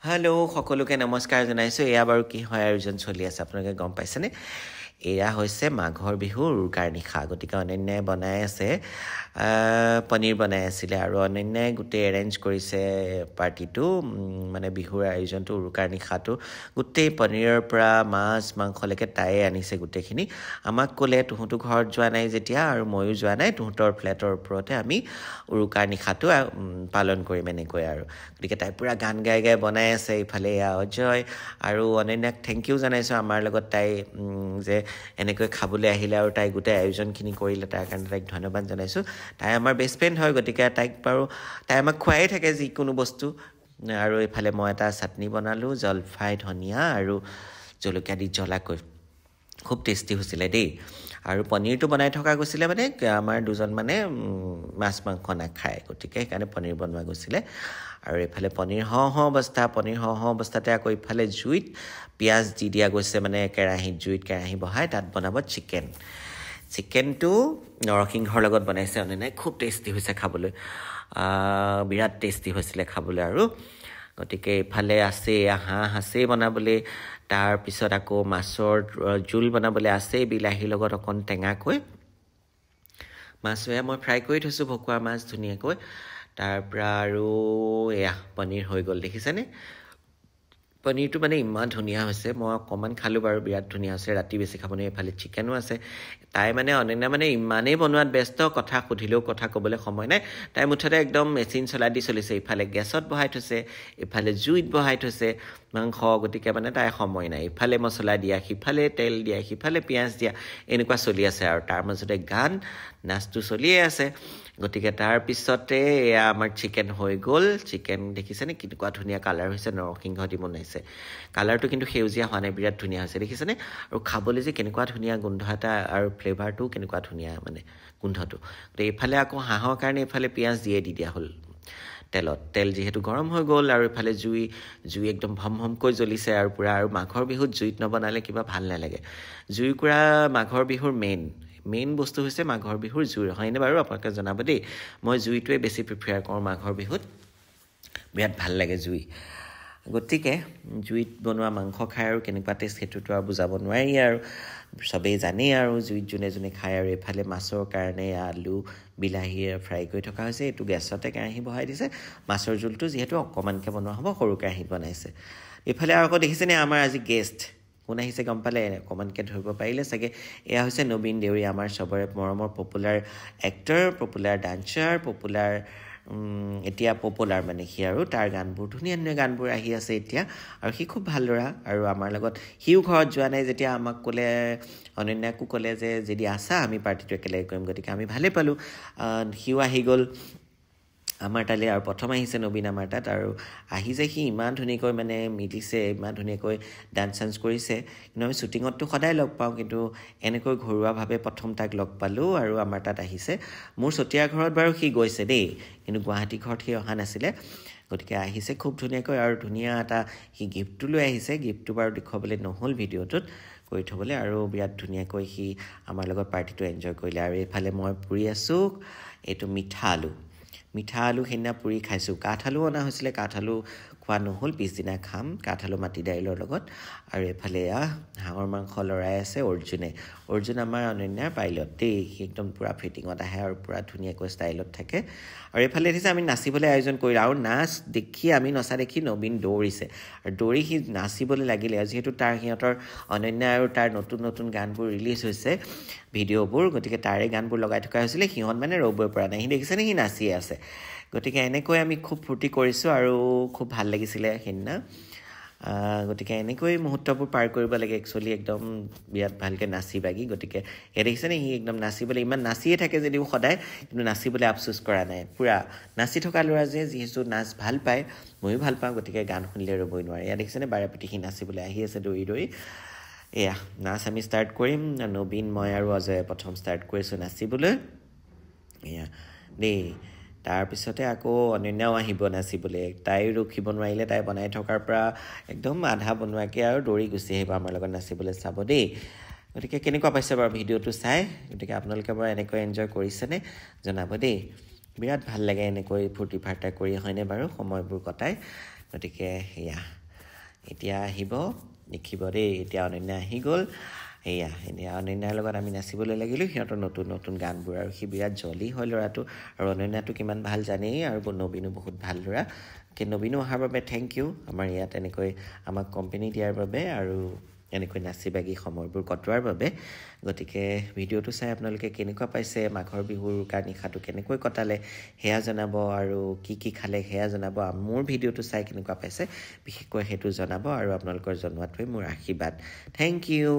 hello' সকলোকে নমস্কাৰ জনাইছো এয়া বাৰু কি হয় আয়োজন চলি আছে আপোনালোকে গম পাইছেনে এয়া হৈছে মাঘৰ বিহুৰ উৰুকাৰ নিশা গতিকে অনন্যাই বনাই আছে পনীৰ বনাই আছিলে আৰু অনন্যাই গোটেই এৰেঞ্জ কৰিছে পাৰ্টিটো মানে বিহুৰ আয়োজনটো উৰুকাৰ নিশাটো গোটেই পনীৰৰ পৰা মাছ মাংসলৈকে তাইয়ে আনিছে গোটেইখিনি আমাক ক'লে তুহঁতো ঘৰত যোৱা নাই যেতিয়া আৰু ময়ো যোৱা নাই তুহঁতৰ ফ্লেটৰ ওপৰতে আমি উৰুকাৰ নিশাটো পালন কৰিম এনেকৈ আৰু গতিকে তাই পুৰা গান গাই গাই বনাই আছে ইফালে এয়া অজয় আৰু অনন্যাক থেংক ইউ জনাইছোঁ আমাৰ লগত তাই যে এনেকৈ খাবলৈ আহিলে আৰু তাই গোটেই আয়োজনখিনি কৰিলে তাৰ কাৰণে তাইক ধন্যবাদ জনাইছোঁ তাই আমাৰ বেষ্ট ফ্ৰেণ্ড হয় গতিকে তাইক বাৰু তাই আমাক খুৱাই থাকে যিকোনো বস্তু আৰু এইফালে মই এটা চাটনি বনালোঁ জলফাই ধনিয়া আৰু জলকীয়া দি জ্বলাকৈ খুব টেষ্টি হৈছিলে দেই আৰু পনীৰটো বনাই থকা গৈছিলে মানে আমাৰ দুজন মানে মাছ মাংস নাখায় গতিকে সেইকাৰণে পনীৰ বনোৱা গৈছিলে আৰু এইফালে পনীৰ হওঁ অৱস্থাতে আকৌ ইফালে জুইত পিঁয়াজ দি দিয়া গৈছে মানে জুইত কেৰাহী বহাই তাত বনাব চিকেনটো নৰসিংহৰ লগত বনাইছে অনন্যাই খুব টেষ্টি হৈছে খাবলৈ বিৰাট টেষ্টি হৈছিলে খাবলৈ আৰু গতিকে ইফালে আছে হাঁহ আছে বনাবলৈ তাৰপিছত আকৌ মাছৰ জোল বনাবলৈ আছে বিলাহীৰ লগত অকণ টেঙাকৈ মাছয়া মই ফ্ৰাই কৰি থৈছোঁ ভকুৱা মাছ ধুনীয়াকৈ তাৰপৰা আৰু এয়া পনীৰ হৈ গ'ল দেখিছেনে পনীৰটো মানে ইমান ধুনীয়া হৈছে মই অকণমান খালোঁ বাৰু বিৰাট ধুনীয়া হৈছে ৰাতি বেছি খাব নোৱাৰি এইফালে চিকেনো আছে তাই মানে অনন্যা মানে ইমানেই বনোৱাত ব্যস্ত কথা সুধিলেও কথা ক'বলৈ সময় নাই তাই মুঠতে একদম মেচিন চলাই দি চলিছে ইফালে গেছত বহাই থৈছে ইফালে জুইত বহাই থৈছে মাংস গতিকে মানে তাই সময় নাই ইফালে মছলা দিয়া সিফালে তেল দিয়া সিফালে পিঁয়াজ দিয়া এনেকুৱা চলি আছে আৰু তাৰ মাজতে গান নাচটো চলিয়ে আছে গতিকে তাৰপিছতে এয়া আমাৰ চিকেন হৈ গ'ল চিকেন দেখিছেনে কেনেকুৱা ধুনীয়া কালাৰ হৈছে নৰসিংহ দি বনাইছে কালাৰটো কিন্তু সেউজীয়া হোৱা নাই বিৰাট ধুনীয়া হৈছে দেখিছেনে আৰু খাবলৈ যে কেনেকুৱা ধুনীয়া গোন্ধ এটা আৰু ফ্লেভাৰটো কেনেকুৱা ধুনীয়া মানে গোন্ধটো গতিকে এইফালে আকৌ হাঁহৰ কাৰণে এইফালে পিঁয়াজ দি দিয়া হ'ল তেল যিহেতু গৰম হৈ গ'ল আৰু এইফালে জুই একদম ভমকৈ জ্বলিছে আৰু পূৰা আৰু মাঘৰ বিহুত জুইত নবনালে কিবা ভাল নালাগে জুইকুৰা মাঘৰ বিহুৰ মেইন বস্তু হৈছে মাঘৰ বিহুৰ জুই হয়নে বাৰু আপোনালোকে জনাব দেই মই জুইটোৱে বেছি প্ৰিফাৰ কৰোঁ মাঘৰ বিহুত বিৰাট ভাল লাগে জুই গতিকে জুইত বনোৱা মাংস খাই আৰু কেনেকুৱা টেষ্ট সেইটোতো আৰু বুজাব নোৱাৰি আৰু চবেই জানেই আৰু জুইত যোনে খায় আৰু এইফালে মাছৰ কাৰণে আলু বিলাহী ফ্ৰাই কৰি থকা হৈছে এইটো গেছতে কেৰাহী বহাই দিছে মাছৰ জোলটো যিহেতু অকণমানকৈ বনোৱা হ'ব সৰু কেৰাহীত বনাইছে এইফালে আৰু আকৌ দেখিছেনে আমাৰ আজি গেষ্ট কোন আহিছে গম পালে অকণমানকৈ ধৰিব পাৰিলে চাগে এয়া হৈছে নবীন দেউৰী আমাৰ চবৰে মৰমৰ পপুলাৰ এক্টৰ পপুলাৰ ডান্সাৰ এতিয়া পপুলাৰ মানে সি আৰু তাৰ গানবোৰ ধুনীয়া গানবোৰ আহি আছে এতিয়া আৰু সি খুব ভাল ল'ৰা আৰু আমাৰ লগত সিও ঘৰত যোৱা নাই যেতিয়া আমাক ক'লে অনন্যাকো ক'লে যে যদি আছা আমি পাৰ্টিটো একেলগে কৰিম গতিকে আমি ভালেই পালোঁ সিও আহি গ'ল আমাৰ তালৈ আৰু প্ৰথম আহিছে নবীন আমাৰ তাত আৰু আহি যে সি ইমান ধুনীয়াকৈ মানে মিলিছে ইমান ধুনীয়াকৈ ডান্স কৰিছে কিন্তু আমি শ্বুটিঙততো সদায় লগ পাওঁ কিন্তু এনেকৈ ঘৰুৱাভাৱে প্ৰথম তাক লগ পালোঁ আৰু আমাৰ তাত আহিছে মোৰ চতীয়া ঘৰত বাৰু সি গৈছে দেই কিন্তু গুৱাহাটী ঘৰত সি অহা নাছিলে গতিকে আহিছে খুব ধুনীয়াকৈ আৰু ধুনীয়া এটা সি গিফ্টটো লৈ আহিছে গিফ্টটো বাৰু দেখুৱাবলৈ নহ'ল ভিডিঅ'টোত কৰি থ'বলৈ আৰু বিৰাট ধুনীয়াকৈ সি আমাৰ লগত পাৰ্টিটো এনজয় কৰিলে আৰু এইফালে মই পুৰি আছোঁ এইটো মিঠা আলু সেইদিনা পুৰি খাইছোঁ কাঠআলু অনা হৈছিলে কাঠআলু খোৱা নহ'ল পিছদিনা খাম কাঠআলু মাটি দাইলৰ লগত আৰু এইফালে হাঁহৰ মাংস লৰাই আছে অৰ্জুন আমাৰ অনন্যাৰ পাইলট দেই সি একদম পূৰা ফিটিঙত আহে আৰু পূৰা ধুনীয়াকৈ ষ্টাইলত থাকে আৰু এইফালে দেখিছে আমি নাচিবলৈ আয়োজন কৰিলোঁ আৰু নাচ দেখি আমি নচা দেখি নবীন দৌৰিছে আৰু দৌৰি সি নাচিবলৈ লাগিলে আৰু যিহেতু সিহঁতৰ অনন্যা আৰু তাৰ নতুন গানবোৰ ৰিলিজ হৈছে ভিডিঅ'বোৰ গতিকে তাৰে গানবোৰ লগাই থকা হৈছিলে সিহঁত মানে ৰ'বই পৰা নাই সি দেখিছেনে সি নাচিয়ে আছে গতিকে এনেকৈ আমি খুব ফূৰ্তি কৰিছোঁ আৰু খুব ভাল লাগিছিলে সেইদিনা গতিকে এনেকৈ মুহূৰ্তবোৰ পাৰ কৰিব লাগে একচুৱেলি একদম বিৰাট ভালকৈ নাচি বাগি গতিকে এয়া দেখিছেনে সি একদম নাচিবলৈ ইমান নাচিয়ে থাকে যদিও সদায় কিন্তু নাচিবলৈ আফচোচ কৰা নাই পূৰা নাচি থকা ল'ৰা যে যিহেতু নাচ ভাল পায় ময়ো ভাল পাওঁ গতিকে গান শুনিলে ৰ'বই নোৱাৰে এয়া দেখিছেনে বাৰেপতি সি নাচিবলৈ আহি আছে দৌৰি এয়া নাচ আমি ষ্টাৰ্ট কৰিম নবীন মই আৰু অজয়ে প্ৰথম ষ্টাৰ্ট কৰিছোঁ নাচিবলৈ এয়া দেই তাৰপিছতে আকৌ অনন্যাও আহিব নাচিবলৈ তাই ৰখিব নোৱাৰিলে তাই বনাই থকাৰ পৰা একদম আধা বনোৱাকৈ আৰু দৌৰি গুচি আহিব আমাৰ লগত নাচিবলৈ চাব দেই গতিকে কেনেকুৱা পাইছে বাৰু ভিডিঅ'টো চাই গতিকে আপোনালোকে বাৰু এনেকৈ এনজয় কৰিছেনে জনাব দেই বিৰাট ভাল লাগে এনেকৈ ফূৰ্তি ফাৰ্তা কৰি হয়নে বাৰু সময়বোৰ কটাই গতিকে সেয়া এতিয়া আহিব দেখিব দেই এতিয়া অনন্যা আহি গ'ল এয়া এতিয়া অনন্যাৰ লগত আমি নাচিবলৈ লাগিলোঁ সিহঁতৰ নতুন নতুন গানবোৰ আৰু সি বিৰাট জলি হয় ল'ৰাটো আৰু অনন্যাটো কিমান ভাল জানেই আৰু নবীনো বহুত ভাল ল'ৰা নবীনো অহাৰ বাবে থেংক ইউ আমাৰ ইয়াত এনেকৈ আমাক কোম্পানী দিয়াৰ বাবে আৰু এনেকৈ নাচি বাগি সময়বোৰ কটোৱাৰ বাবে গতিকে ভিডিঅ'টো চাই আপোনালোকে কেনেকুৱা পাইছে মাঘৰ বিহুৰ উৰুকাৰ নিশাটো কেনেকৈ কটালে সেয়া জনাব আৰু কি খালে সেয়া জনাব মোৰ ভিডিঅ'টো চাই কেনেকুৱা পাইছে বিশেষকৈ সেইটো জনাব আৰু আপোনালোকৰ জনোৱাটোৱে মোৰ আশীৰ্বাদ থেংক ইউ